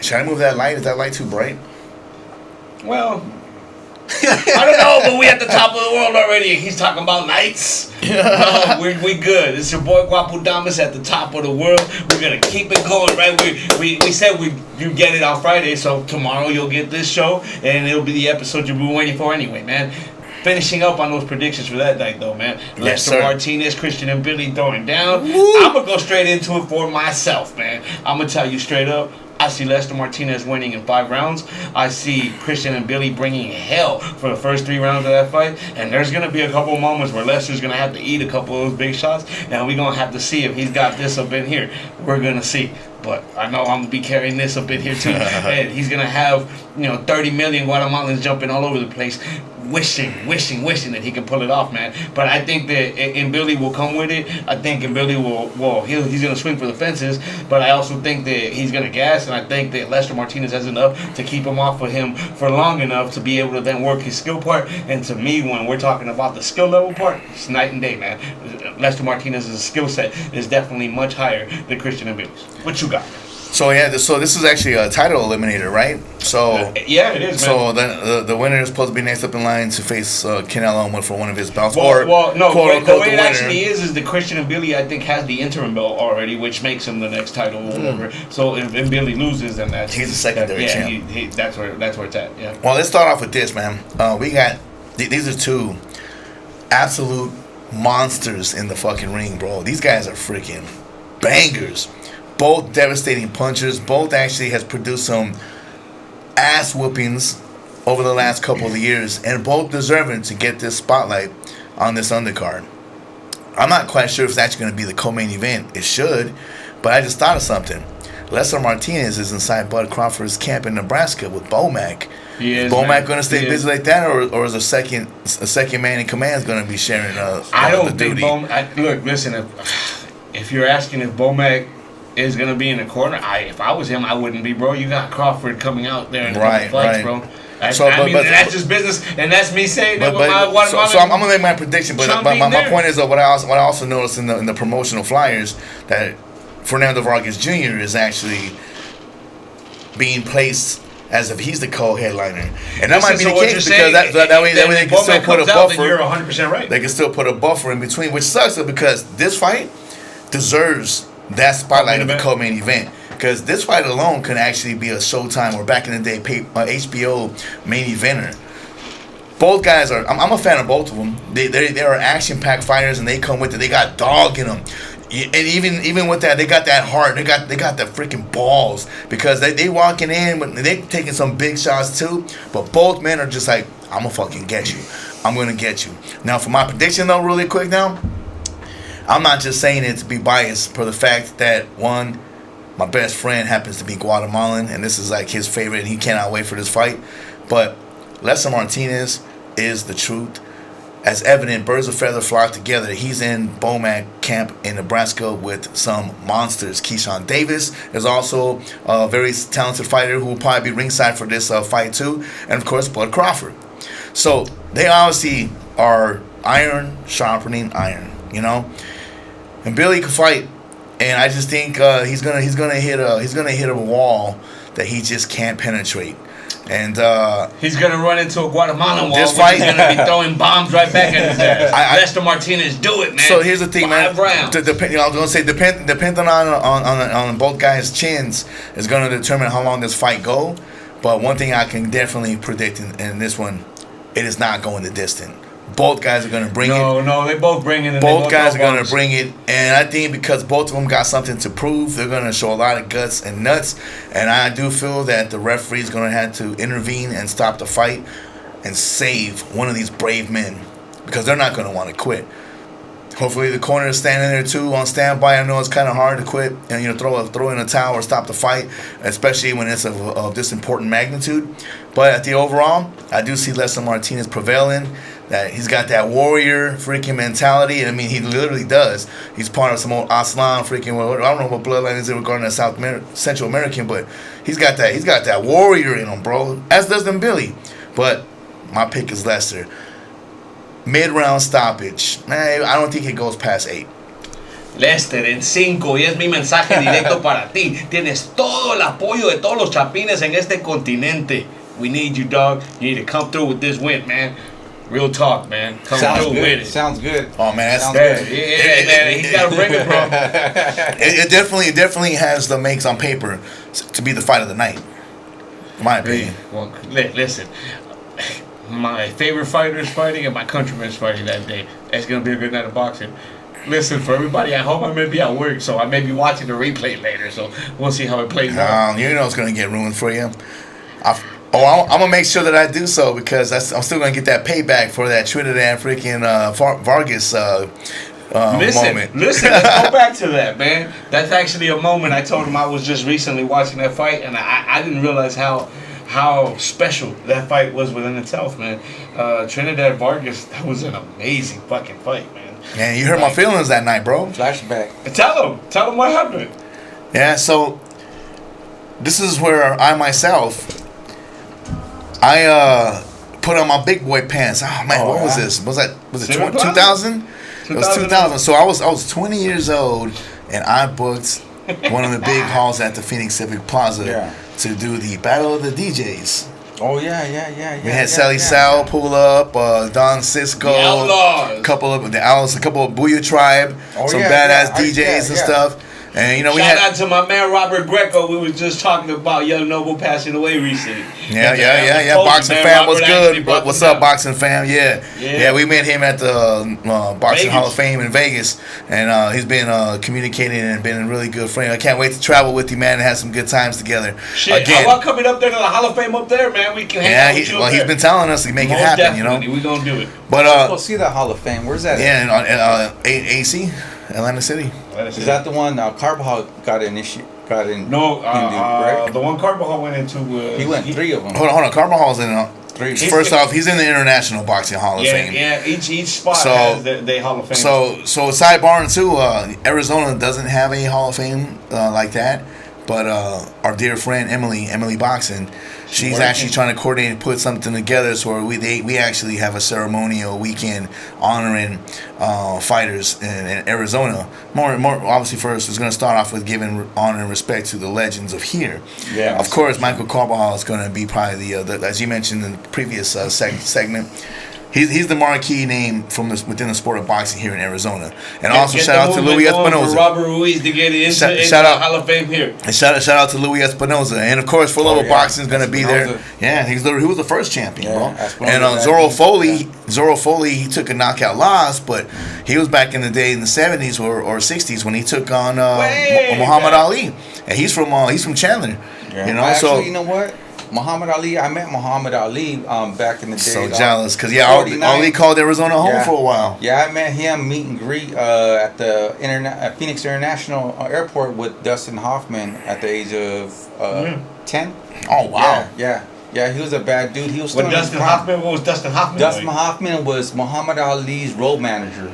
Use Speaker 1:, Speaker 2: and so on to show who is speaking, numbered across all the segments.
Speaker 1: Should I move that light? Is that light too bright?
Speaker 2: Well, I don't know, but we at the top of the world already. He's talking about lights. No, we good. It's your boy Guapo Damas at the top of the world. We're gonna keep it going, right? We said you get it on Friday, so tomorrow you'll get this show, and it'll be the episode you've been waiting for anyway, man. Finishing up on those predictions for that night, though, man.
Speaker 1: Yes,
Speaker 2: Lester
Speaker 1: sir.
Speaker 2: Martinez, Christian and Billy throwing down.
Speaker 1: Woo.
Speaker 2: I'm gonna go straight into it for myself, man. I'm gonna tell you straight up. I see Lester Martinez winning in 5 rounds. I see Christian and Billy bringing hell for the first 3 rounds of that fight. And there's going to be a couple moments where Lester's going to have to eat a couple of those big shots. And we're going to have to see if he's got this up in here. We're going to see. But I know I'm going to be carrying this up in here too. And he's going to have, 30 million Guatemalans jumping all over the place. Wishing that he can pull it off, man. But I think that and Billy will come with it. I think and Billy he's going to swing for the fences. But I also think that he's going to gas, and I think that Lester Martinez has enough to keep him off of him for long enough to be able to then work his skill part. And to me, when we're talking about the skill level part, it's night and day, man. Lester Martinez's skill set is definitely much higher than Christian and Billy's. What you got?
Speaker 1: So this is actually a title eliminator, right? So
Speaker 2: yeah, it is.
Speaker 1: So then the winner is supposed to be next up in line to face Canelo for one of his belts.
Speaker 2: The way it actually is that Christian and Billy, I think, has the interim belt already, which makes him the next title or whatever. So if Billy loses, then he's
Speaker 1: a secondary champ.
Speaker 2: That's where it's at. Yeah.
Speaker 1: Well, let's start off with this, man. We got these are 2 absolute monsters in the fucking ring, bro. These guys are freaking bangers. Both devastating punchers. Both actually has produced some ass whoopings over the last couple of years, and both deserving to get this spotlight on this undercard. I'm not quite sure if it's actually going to be the co-main event. It should, but I just thought of something. Lester Martinez is inside Bud Crawford's camp in Nebraska with Bomac. Is Bomac going to stay busy like that, or is a second man in command is going to be sharing
Speaker 2: I don't think Bomac. Look, listen. If you're asking if Bomac is going to be in the corner, if I was him, I wouldn't be, bro. You got Crawford coming out there in the fights, bro. That's just business, and that's me saying that with my Guatemalan.
Speaker 1: So I'm going to make my prediction, but my point is, what I also noticed in the promotional flyers, that Fernando Vargas Jr. is actually being placed as if he's the co-headliner. And that might be the case, because that way they can still put a buffer.
Speaker 2: You're 100% right.
Speaker 1: They can still put a buffer in between, which sucks, because this fight deserves that spotlight of the co-main event, because this fight alone could actually be a Showtime or back in the day HBO main eventer. Both guys are. I'm a fan of both of them. They are action-packed fighters, and they come with it. They got dog in them, and even with that, they got that heart. They got the freaking balls, because they walking in, but they taking some big shots too. But both men are just like, I'm gonna fucking get you. I'm gonna get you. Now for my prediction though, really quick now. I'm not just saying it to be biased for the fact that, one, my best friend happens to be Guatemalan, and this is like his favorite, and he cannot wait for this fight. But Lester Martinez is the truth. As evident, birds of feather flock together. He's in Bomac camp in Nebraska with some monsters. Keyshawn Davis is also a very talented fighter who will probably be ringside for this fight too. And of course, Bud Crawford. So they obviously are iron sharpening iron, And Billy can fight, and I just think he's gonna hit a wall that he just can't penetrate, and
Speaker 2: he's gonna run into a Guatemalan wall. This fight, he's gonna be throwing bombs right back at his ass. Lester Martinez, do it, man.
Speaker 1: So here's the thing, man.
Speaker 2: 5 rounds.
Speaker 1: I was gonna say depending on both guys' chins is gonna determine how long this fight go. But one thing I can definitely predict in this one, it is not going the distance. Both guys are going to bring it.
Speaker 2: No, they both bring it.
Speaker 1: Both guys are going to bring it. And I think because both of them got something to prove, they're going to show a lot of guts and nuts. And I do feel that the referee is going to have to intervene and stop the fight and save one of these brave men, because they're not going to want to quit. Hopefully the corner is standing there too on standby. I know it's kind of hard to quit and throw in a towel or stop the fight, especially when it's of this important magnitude. But at the overall, I do see Lester Martinez prevailing. That he's got that warrior freaking mentality. I mean, he literally does. He's part of some old Aslan freaking. I don't know what bloodline is regarding that Central American, but he's got that warrior in him, bro. As does them Billy. But my pick is Lester. Mid-round stoppage. Man, I don't think it goes past 8.
Speaker 2: Lester en 5 y es mi mensaje directo para ti. Tienes todo el apoyo de todos los chapines en este continente. We need you, dog. You need to come through with this win, man. Real talk, man. Come through with it.
Speaker 3: Sounds good.
Speaker 1: Oh man, that's
Speaker 3: good.
Speaker 2: Yeah, man. He's got to bring it, bro.
Speaker 1: it definitely has the makes on paper to be the fight of the night. In my opinion.
Speaker 2: Well, listen. My favorite fighter is fighting and my countryman is fighting that day. It's gonna be a good night of boxing. Listen, for everybody at home, I may be at work, so I may be watching the replay later. So we'll see how it plays out.
Speaker 1: You know it's gonna get ruined for you. I'm gonna make sure that I do so because I'm still gonna get that payback for that Trinidad freaking Vargas moment.
Speaker 2: Listen, let's go back to that, man. That's actually a moment I told him I was just recently watching that fight, and I didn't realize how special that fight was within itself, man. Trinidad Vargas, that was an amazing fucking fight, man.
Speaker 1: Man, you hurt my feelings that night, bro.
Speaker 3: Flashback.
Speaker 2: Tell him what happened.
Speaker 1: Yeah, so this is where I myself, put on my big boy pants. Oh man, what was this? Was it 2000? It was 2000. So I was 20 years old, and I booked one of the big halls at the Phoenix Civic Plaza to do the Battle of the DJs.
Speaker 3: Oh yeah.
Speaker 1: We had Sally Sal pull up, Don Cisco,
Speaker 2: the
Speaker 1: couple of Booyah Tribe, some badass DJs and stuff. And you know,
Speaker 2: shout out to my man Robert Greco. We was just talking about Young Noble passing away recently.
Speaker 1: Yeah. Boxing fam was good. What's up, boxing fam? Yeah. We met him at the Boxing Hall of Fame in Vegas, and he's been communicating and been a really good friend. I can't wait to travel with you, man, and have some good times together.
Speaker 2: Shit, again, how about coming up there to the Hall of Fame up there, man? We can hang out with you.
Speaker 1: Well, he's been telling us to make it happen. You know,
Speaker 2: we gonna do it.
Speaker 1: But
Speaker 3: let's go see that Hall of Fame. Where's that?
Speaker 1: Yeah, AC, Atlanta City.
Speaker 3: Is that the one Carbajal got in?
Speaker 2: No,
Speaker 3: right?
Speaker 2: the one Carbajal went into.
Speaker 3: He went 3 of them.
Speaker 1: Hold on. Carbajal's in
Speaker 3: 3.
Speaker 1: First off, he's in the International Boxing Hall of Fame.
Speaker 2: Yeah, each spot has the Hall of Fame.
Speaker 1: So sidebar too, Arizona doesn't have a Hall of Fame like that, but our dear friend Emily Boxing, she's actually trying to coordinate and put something together so we actually have a ceremonial weekend honoring fighters in Arizona. More obviously first is going to start off with giving honor and respect to the legends of here.
Speaker 3: Yeah.
Speaker 1: Of course, Michael Carbajal is going to be probably the as you mentioned in the previous segment. He's the marquee name from within the sport of boxing here in Arizona. And also shout out to Luis Espinoza.
Speaker 2: For Robert Ruiz to get into the Hall of Fame here.
Speaker 1: And shout out to Luis Espinoza. And of course, 4Love Boxing is going to be there. Yeah, he was the first champion, bro. And Zorro Foley, he took a knockout loss, but he was back in the day in the 70s or 60s when he took on Muhammad Ali. And he's from Chandler.
Speaker 3: Yeah. You know, actually, you know what? Muhammad Ali, I met Muhammad Ali back in the day.
Speaker 1: So jealous, because Ali called Arizona home for a while.
Speaker 3: Yeah, I met him meet and greet at the Phoenix International Airport with Dustin Hoffman at the age of 10.
Speaker 1: Oh wow!
Speaker 3: Yeah, he was a bad dude. He was.
Speaker 2: What was Dustin Hoffman?
Speaker 3: Dustin Hoffman was Muhammad Ali's road manager.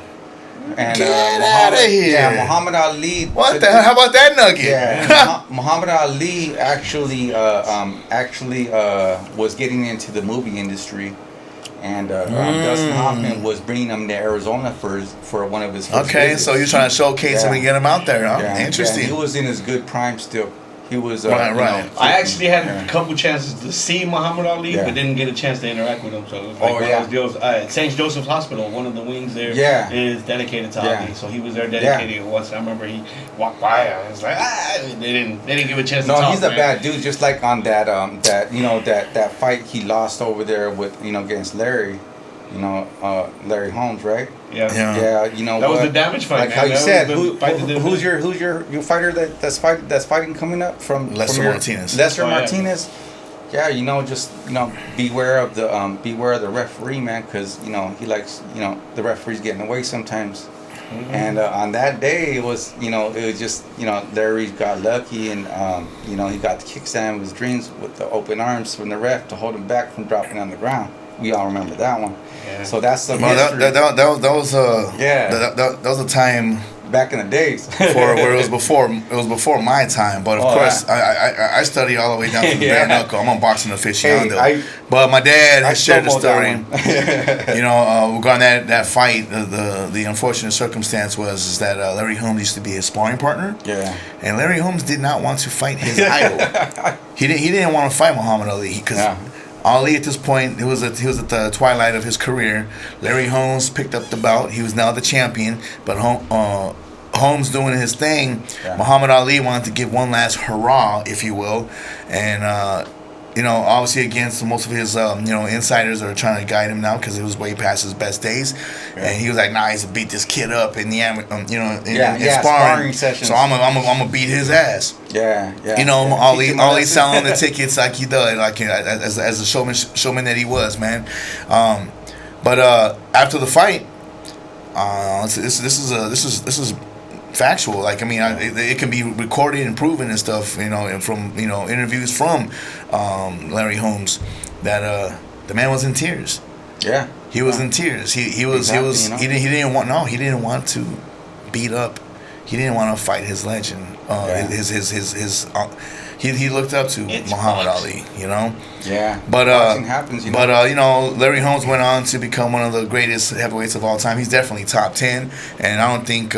Speaker 3: And
Speaker 1: get out of here!
Speaker 3: Yeah, Muhammad Ali.
Speaker 1: What the hell? How about that nugget?
Speaker 3: Yeah, Muhammad Ali actually was getting into the movie industry, and Dustin Hoffman was bringing him to Arizona for one of his first visits.
Speaker 1: So you're trying to showcase him and get him out there, huh?
Speaker 3: Yeah,
Speaker 1: interesting.
Speaker 3: Yeah, he was in his good prime still. He was
Speaker 1: right.
Speaker 2: I actually had a couple chances to see Muhammad Ali, but didn't get a chance to interact with him. So it was like one of those deals. St. Joseph's Hospital, one of the wings there, is dedicated to Ali. So he was there dedicating it once. I remember he walked by. I was like, they didn't give a chance. to talk.
Speaker 3: No, he's a bad dude. Just like on that that fight he lost over there with against Larry. Larry Holmes, right?
Speaker 2: Yeah.
Speaker 3: You know
Speaker 2: that was the damage fight.
Speaker 3: Like how you said, who's your fighter that's fighting coming up from
Speaker 1: Lester Martinez?
Speaker 3: Lester Martinez. Yeah, just beware of the referee, man, because he likes the referee's getting away sometimes. Mm-hmm. And on that day, it was just Larry got lucky and he got the kickstand of his dreams with the open arms from the ref to hold him back from dropping on the ground. We all remember that one. Yeah. So that's the history.
Speaker 1: That was a time
Speaker 3: back in the days.
Speaker 1: For where it was before my time, but of course I studied all the way down to the bare knuckle. I'm a boxing aficionado. But my dad has shared the story. You know, regarding that fight, the unfortunate circumstance was that Larry Holmes used to be his sparring partner.
Speaker 3: Yeah.
Speaker 1: And Larry Holmes did not want to fight his idol. He didn't want to fight Muhammad Ali because Ali at this point he was at the twilight of his career. Larry Holmes picked up the belt. He was now the champion, but Holmes doing his thing. Muhammad Ali wanted to give one last hurrah, if you will, and you know, obviously against most of his insiders are trying to guide him now because it was way past his best days, and he was like, "Nah, he's to beat this kid up in the in sparring sessions. So I'm gonna beat his ass."
Speaker 3: Yeah.
Speaker 1: You know, Ali selling the tickets like he did, like as a showman that he was, man. But after the fight, this is factual. Like, I mean, it can be recorded and proven and stuff. You know, and from interviews from Larry Holmes that the man was in tears.
Speaker 3: Yeah,
Speaker 1: he was in tears. He didn't want to beat up. He didn't want to fight his legend. He looked up to Muhammad Ali, you know.
Speaker 3: Yeah.
Speaker 1: But
Speaker 3: happens, you know?
Speaker 1: But Larry Holmes went on to become one of the greatest heavyweights of all time. He's definitely top 10, and I don't think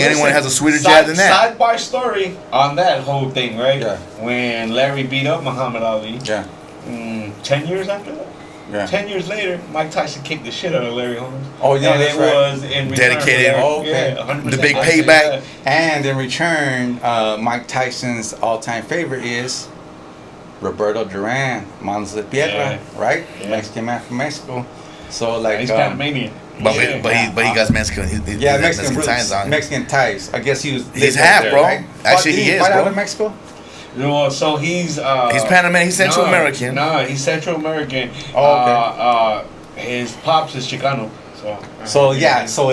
Speaker 1: anyone has a sweeter jab than that.
Speaker 2: Sidebar story on that whole thing, right?
Speaker 3: Yeah.
Speaker 2: When Larry beat up Muhammad Ali.
Speaker 3: Yeah.
Speaker 2: 10 years after that.
Speaker 3: Yeah.
Speaker 2: 10 years later, Mike Tyson kicked the shit out of Larry Holmes.
Speaker 3: Oh, yeah,
Speaker 2: and
Speaker 3: that's
Speaker 2: it
Speaker 3: right.
Speaker 2: was in return
Speaker 1: Dedicated.
Speaker 2: The
Speaker 1: big payback.
Speaker 3: And in return, Mike Tyson's all-time favorite is Roberto Duran, Manos de Piedra, right?
Speaker 2: Yeah.
Speaker 3: Mexican man from Mexico. So like,
Speaker 2: he's Panamanian.
Speaker 1: But he got Mexican.
Speaker 3: Mexican
Speaker 1: ties on.
Speaker 3: Mexican ties. I guess
Speaker 1: he's half, bro.
Speaker 3: Right?
Speaker 1: Actually, he is,
Speaker 3: bro. Out
Speaker 1: bro.
Speaker 3: of Mexico.
Speaker 2: No, so he's
Speaker 1: Panamanian. He's Central American.
Speaker 2: No, he's Central American.
Speaker 3: Oh,
Speaker 2: okay. His pops is Chicano.
Speaker 3: So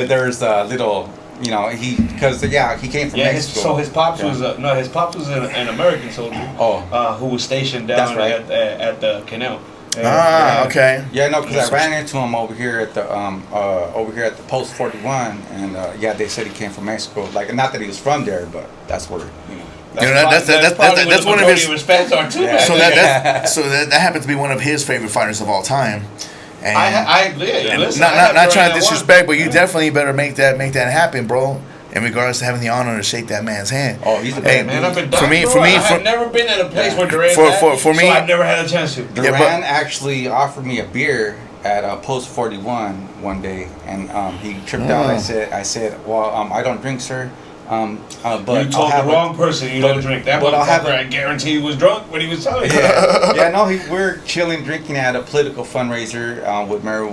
Speaker 3: there's a little, he came from Mexico.
Speaker 2: So his pops was an American soldier. Who was stationed down at the canal.
Speaker 1: Okay.
Speaker 3: Yeah, no, because I ran into him over here at the Post 41, and they said he came from Mexico. Like, not that he was from there, but that's where
Speaker 1: That's one of his.
Speaker 2: Yeah.
Speaker 1: So that happened to be one of his favorite fighters of all time. And
Speaker 2: I agree. Listen,
Speaker 1: not trying to disrespect, but you definitely better make that happen, bro. In regards to having the honor to shake that man's hand.
Speaker 3: Oh, he's a bad
Speaker 2: man. I've been
Speaker 1: I've
Speaker 2: never been at a place where Duran
Speaker 1: for me,
Speaker 2: so I've never had a chance to.
Speaker 3: Duran actually offered me a beer at Post 41 one day, and he tripped out. I said, well, I don't drink, sir. But
Speaker 2: you told the wrong person you don't drink. That motherfucker, I guarantee he was drunk when he was telling you.
Speaker 3: We're chilling, drinking at a political fundraiser with Mary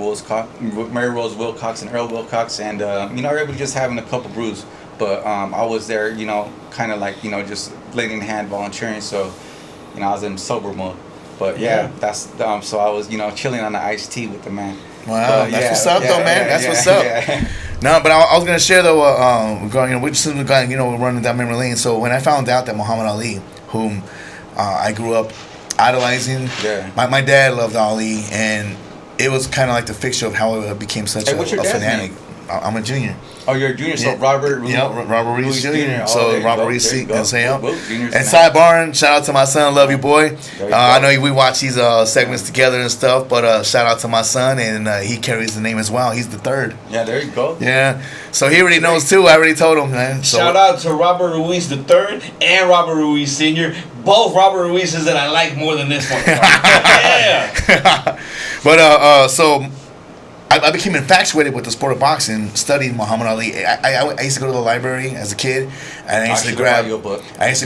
Speaker 3: Rose Wilcox and Earl Wilcox, and everybody just having a couple brews. But I was there, kind of like, just lending a hand, volunteering. So, I was in sober mode. But that's so I was, chilling on the iced tea with the man.
Speaker 1: Wow, that's what's up, though, man. That's what's up.
Speaker 3: Yeah.
Speaker 1: No, but I was gonna share though. We're just we're running down memory lane. So when I found out that Muhammad Ali, whom I grew up idolizing, my dad loved Ali, and it was kind of like the fixture of how I became such a fanatic. I'm a junior.
Speaker 3: Oh, you're a junior, so Robert.
Speaker 1: Robert Ruiz Jr. So Robert Ruiz Jr. And
Speaker 3: And
Speaker 1: sidebar, shout out to my son, love you, boy. I know we watch these segments together and stuff, but shout out to my son, and he carries the name as well. He's the third.
Speaker 3: Yeah, there you go.
Speaker 1: Yeah, so he already knows too. I already told him, man. So,
Speaker 2: shout out to Robert Ruiz the third and Robert Ruiz Sr. Both Robert Ruizes that I like more than this one. Yeah.
Speaker 1: But so. I became infatuated with the sport of boxing, studying Muhammad Ali. I used to go to the library as a kid, and I used to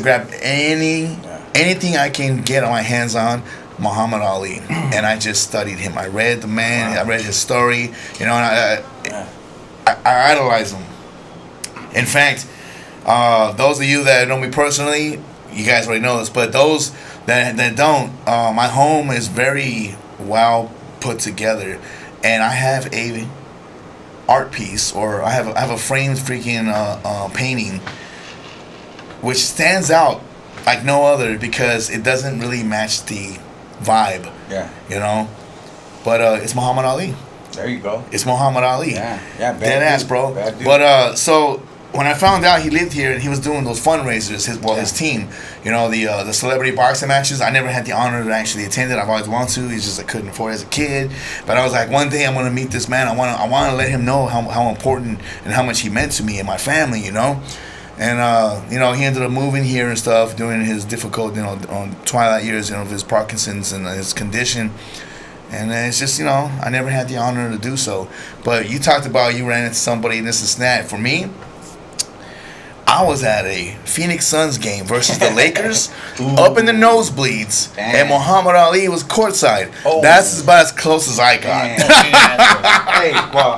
Speaker 1: grab anything I can get my hands on Muhammad Ali, and I just studied him. I read the man, I read his story, and I idolize him. In fact, those of you that know me personally, you guys already know this, but those that don't, my home is very well put together. And I have a art piece, or I have a framed freaking painting, which stands out like no other because it doesn't really match the vibe.
Speaker 3: Yeah.
Speaker 1: But it's Muhammad Ali.
Speaker 3: There you go.
Speaker 1: It's Muhammad Ali.
Speaker 3: Yeah,
Speaker 1: Dead ass, bro.
Speaker 3: Bad dude.
Speaker 1: But so when I found out he lived here and he was doing those fundraisers, his team, you know, the celebrity boxing matches, I never had the honor to actually attend it. I've always wanted to. It's just I couldn't afford it as a kid. But I was like, one day I'm gonna meet this man. I want to let him know how important and how much he meant to me and my family, you know. And you know, he ended up moving here and stuff during his difficult, you know, on twilight years, you know, of his Parkinson's and his condition. And it's just, you know, I never had the honor to do so. But you talked about you ran into somebody, this and that. For me, I was at a Phoenix Suns game versus the Lakers, up in the nosebleeds, and Muhammad Ali was courtside. Oh. That's about as close as I got.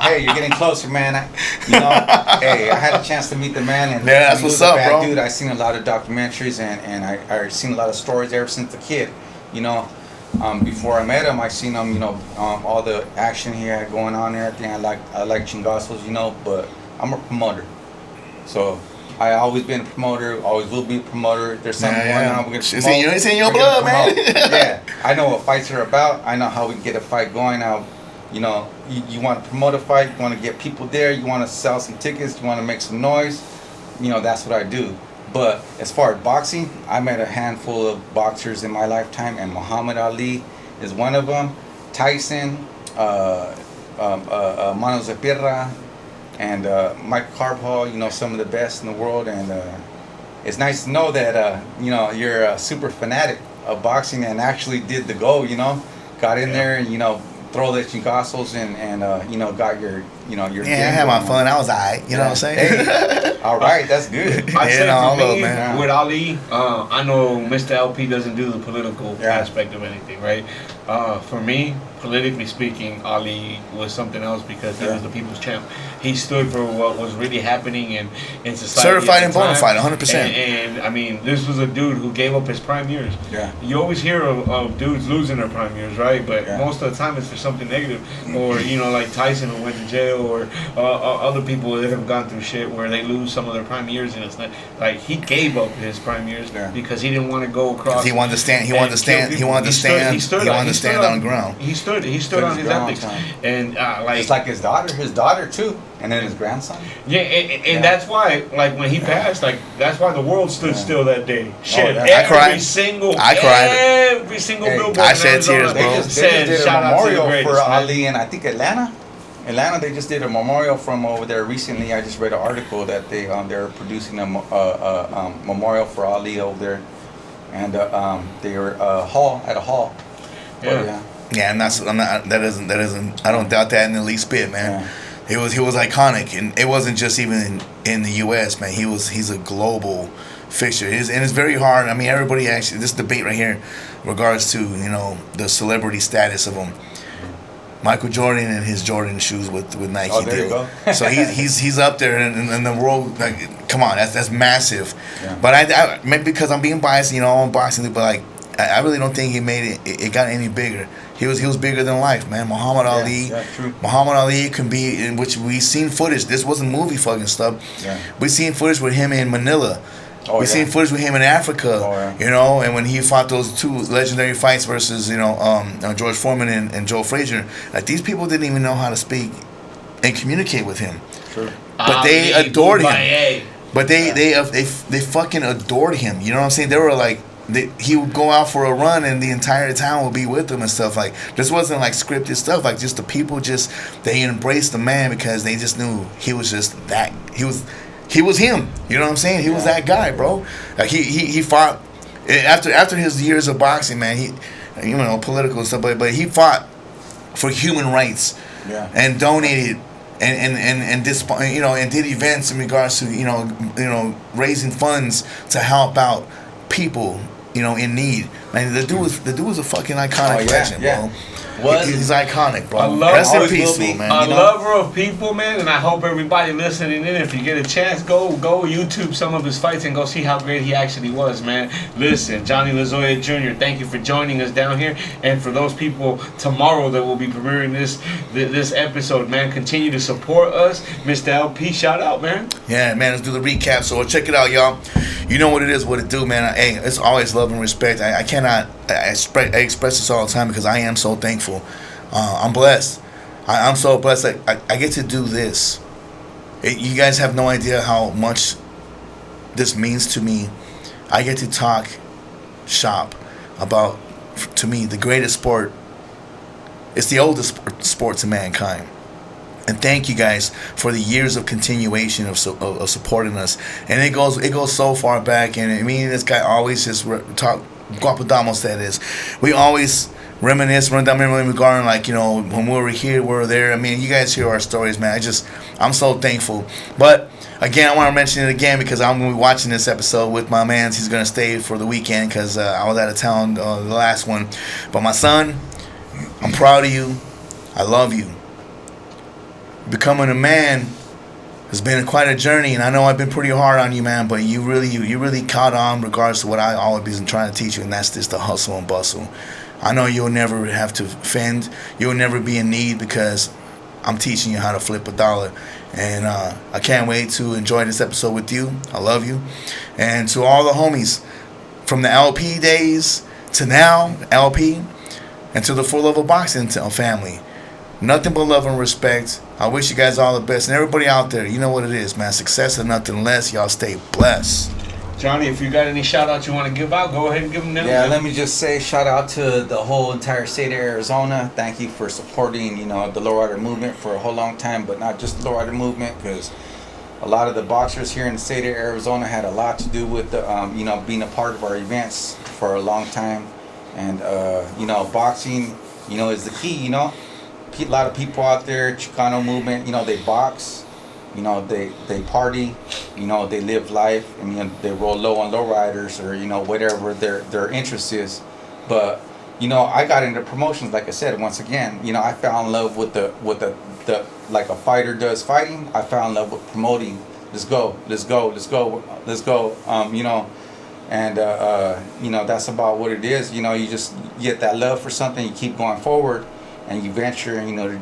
Speaker 3: Hey, you're getting closer, man. You know, I had a chance to meet the man, and
Speaker 1: yeah, that's what's up, bro.
Speaker 3: Dude, I've seen a lot of documentaries, and I've seen a lot of stories ever since a kid. You know, before I met him, I seen him. You know, all the action he had going on and everything. I like chingazos, you know, but I'm a promoter, so. I always been a promoter, always will be a promoter. There's something going on, we're gonna promote.
Speaker 1: It's in your blood, man.
Speaker 3: Yeah, I know what fights are about. I know how we get a fight going. Now, you know, you want to promote a fight, you want to get people there, you want to sell some tickets, you want to make some noise. You know, that's what I do. But as far as boxing, I met a handful of boxers in my lifetime, and Muhammad Ali is one of them. Tyson, Manos de Pirra, and Mike Carvajal, you know, some of the best in the world. And it's nice to know that, you know, you're a super fanatic of boxing and actually did the go, you know. Got in there and, you know, throw the chingazos and you know, got your, you know, your...
Speaker 1: Yeah, I had my fun. I was all right. You know what I'm saying?
Speaker 3: Hey, all right, that's good.
Speaker 2: I say for me, with Ali, I know Mr. LP doesn't do the political aspect of anything, right? For me, politically speaking, Ali was something else because he was the people's champ. He stood for what was really happening in society.
Speaker 1: Certified and bona fide, 100%.
Speaker 2: And I mean, this was a dude who gave up his prime years.
Speaker 3: Yeah.
Speaker 2: You always hear of dudes losing their prime years, right? But most of the time it's for something negative. Or, you know, like Tyson who went to jail, or other people that have gone through shit where they lose some of their prime years, and it's not like he gave up his prime years because he didn't want to go across.
Speaker 1: He wanted to stand. He wanted to stand. He wanted to stand. He wanted to stand on the ground.
Speaker 2: He stood on his ethics, and like
Speaker 3: just like his daughter too, and then his grandson.
Speaker 2: Yeah, and that's why, like when he passed, like that's why the world stood still that day. Shit,
Speaker 1: I cried.
Speaker 2: I cried. Every single billboard.
Speaker 1: I shed tears, bro.
Speaker 3: They just did a memorial for Ali, and I think Atlanta, they just did a memorial from over there recently. I just read an article that they're producing a memorial for Ali over there, and they were at a hall.
Speaker 1: Yeah, and that isn't. I don't doubt that in the least bit, man. Yeah. He was iconic, and it wasn't just even in the U.S., man. He's a global fixture. And it's very hard. I mean, everybody actually, this debate right here, in regards to, you know, the celebrity status of him. Michael Jordan and his Jordan shoes with Nike.
Speaker 3: Oh, there you go.
Speaker 1: So he's up there in the world. Like, come on, that's massive. Yeah. But I maybe because I'm being biased, you know, I'm boxing, but like I really don't think he made it got any bigger. He was bigger than life, man. Muhammad Ali.
Speaker 3: Yeah, true.
Speaker 1: Muhammad Ali can be, in which we seen footage. This wasn't movie fucking stuff. Yeah. We seen footage with him in Manila. We seen footage with him in Africa, you know, and when he fought those two legendary fights versus, you know, George Foreman and Joe Frazier, like these people didn't even know how to speak and communicate with him. Sure. But they adored him. But they fucking adored him. You know what I'm saying? They were like, he would go out for a run and the entire town would be with him and stuff. Like, this wasn't like scripted stuff. Like, just the people they embraced the man because they just knew he was just that. He was him. You know what I'm saying? He was that guy, bro. Like he fought after his years of boxing, man. He, you know, political and stuff, but he fought for human rights and donated and you know, and did events in regards to you know raising funds to help out people, you know, in need. Man, the dude was a fucking iconic legend, bro. He's iconic, bro. Rest in peace, man.
Speaker 2: A lover of people, man, and I hope everybody listening in, if you get a chance, go YouTube some of his fights and go see how great he actually was, man. Listen, Johnny Lazoya Jr., thank you for joining us down here, and for those people tomorrow that will be premiering this episode, man, continue to support us. Mr. LP, shout out, man.
Speaker 1: Yeah, man, let's do the recap. So check it out, y'all. You know what it is, what it do, man. Hey, it's always love and respect. I express this all the time because I am so thankful. I'm blessed. I'm so blessed. I get to do this. You guys have no idea how much this means to me. I get to talk shop about, to me, the greatest sport. It's the oldest sport to mankind. And thank you guys for the years of continuation of supporting us. And it goes so far back. And me and this guy always just talk. Guapadamos, that is. We always reminisce, run down memory garden, like, you know, when we were here, we were there. I mean, you guys hear our stories, man. I'm so thankful. But again, I want to mention it again because I'm going to be watching this episode with my man. He's going to stay for the weekend because I was out of town the last one. But my son, I'm proud of you. I love you. Becoming a man has been quite a journey, and I know I've been pretty hard on you, man. But you really caught on, regardless of what I always been trying to teach you, and that's just the hustle and bustle. I know you'll never have to fend. You'll never be in need because I'm teaching you how to flip a dollar. And I can't wait to enjoy this episode with you. I love you. And to all the homies, from the LP days to now, LP, and to the 4Love of Boxing family, nothing but love and respect. I wish you guys all the best. And everybody out there, you know what it is, man. Success and nothing less. Y'all stay blessed.
Speaker 2: Johnny, if you got any shout outs you want to give out, go ahead and give them now.
Speaker 3: Yeah, let me just say shout out to the whole entire state of Arizona. Thank you for supporting, you know, the lowrider movement for a whole long time, but not just the lowrider movement, because a lot of the boxers here in the state of Arizona had a lot to do with the, you know, being a part of our events for a long time. And, you know, boxing, you know, is the key, you know. A lot of people out there, Chicano movement, you know, they box. You know, they party, you know, they live life, and you know, they roll low on lowriders, or you know, whatever their interest is. But you know, I got into promotions, like I said, once again, you know, I fell in love with the like a fighter does fighting. I fell in love with promoting. Let's go. You know, and you know, that's about what it is. You know, you just get that love for something, you keep going forward. And you venture, and you know,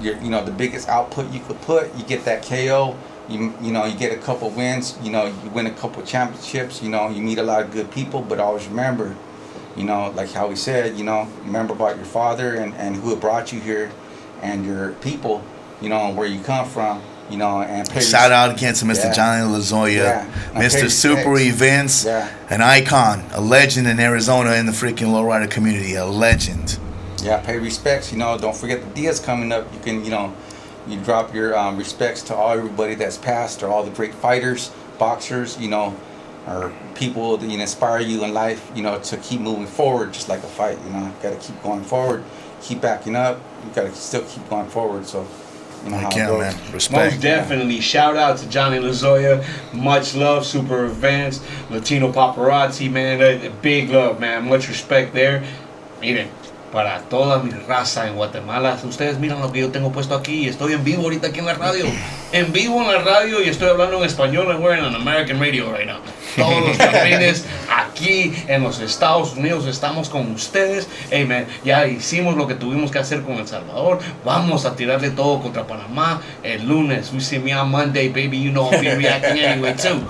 Speaker 3: you know, the biggest output you could put, you get that KO. You know, you get a couple wins. You know, you win a couple championships. You know, you meet a lot of good people. But always remember, you know, like how we said, you know, remember about your father and who brought you here, and your people. You know, where you come from. You know, and
Speaker 1: shout out again to Mr. Johnny Lazoya, Mr. Super Events, an icon, a legend in Arizona in the freaking lowrider community, a legend.
Speaker 3: Yeah, pay respects. You know, don't forget the Dia's coming up. You can, you know, you drop your respects to everybody that's passed, or all the great fighters, boxers, you know, or people that inspire you in life, you know, to keep moving forward, just like a fight. You know, got to keep going forward, keep backing up. You got to still keep going forward. So, you know how it goes.
Speaker 1: Man. Respect.
Speaker 2: Most definitely. Shout out to Johnny Lazoya. Much love, Super Events, Latino Paparazzi, man. Big love, man. Much respect there. Miren, para toda mi raza en Guatemala, ustedes miran lo que yo tengo puesto aquí. Estoy en vivo ahorita aquí en la radio. En vivo en la radio, y estoy hablando en español. I'm wearing an American radio right now. Todos los campeones aquí en los Estados Unidos estamos con ustedes. Hey man, ya hicimos lo que tuvimos que hacer con El Salvador. Vamos a tirarle todo contra Panamá el lunes. You see me on Monday, baby. You know I'll be reacting anyway too.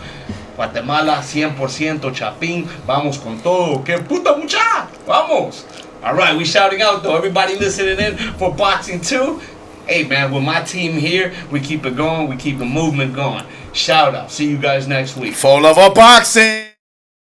Speaker 2: Guatemala 100% Chapín. Vamos con todo. ¡Qué puta mucha! Vamos! Alright, we shouting out though. Everybody listening in for Boxing 2. Hey man, with my team here, we keep it going. We keep the movement going. Shout out. See you guys next week.
Speaker 1: 4Love of Boxing.